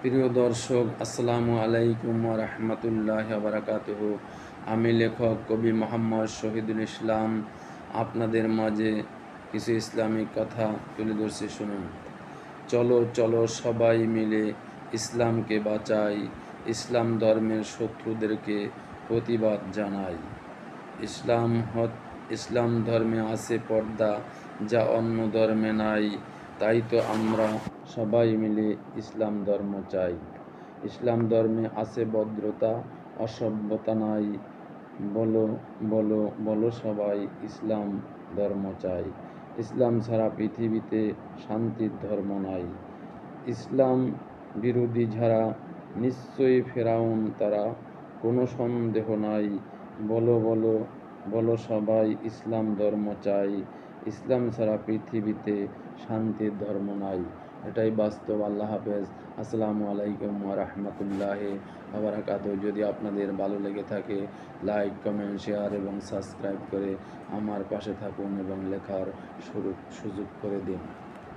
প্রিয় দর্শক, আসসালামু আলাইকুম ওয়া রাহমাতুল্লাহি ওয়া বারাকাতুহু। আমি লেখক কবি মোহাম্মদ শহীদুল ইসলাম আপনাদের মাঝে কিছু ইসলামিক কথা তুলে ধরছি, শুনুন। চলো চলো সবাই মিলে ইসলামকে বাঁচাই, ইসলাম ধর্মের শত্রুদেরকে প্রতিবাদ জানাই। ইসলাম ধর্মে আছে পর্দা, যা অন্য ধর্মে নাই। তাই তো আমরা সবাই মিলে ইসলাম ধর্ম চাই। ইসলাম ধর্মে আছে ভদ্রতা, অসভ্যতা নাই। বলো বলো বলো সবাই ইসলাম ধর্ম চাই। ইসলাম ছাড়া পৃথিবীতে শান্তির ধর্ম নাই। ইসলাম বিরোধী যারা নিশ্চয়ই ফেরাউন তারা, কোনো সন্দেহ নাই। বলো বলো বলো সবাই ইসলাম ধর্ম চাই। ইসলাম ছাড়া পৃথিবীতে শান্তির ধর্ম নাই। এটাই বাস্তব। আল্লাহ হাফেজ। আসসালামু আলাইকুম ওয়া রাহমাতুল্লাহি ওয়া বারাকাতুহু। যদি আপনাদের ভালো লেগে থাকে, লাইক, কমেন্ট, শেয়ার এবং সাবস্ক্রাইব করে আমার পাশে থাকুন এবং লেখার সুযোগ করে দিন।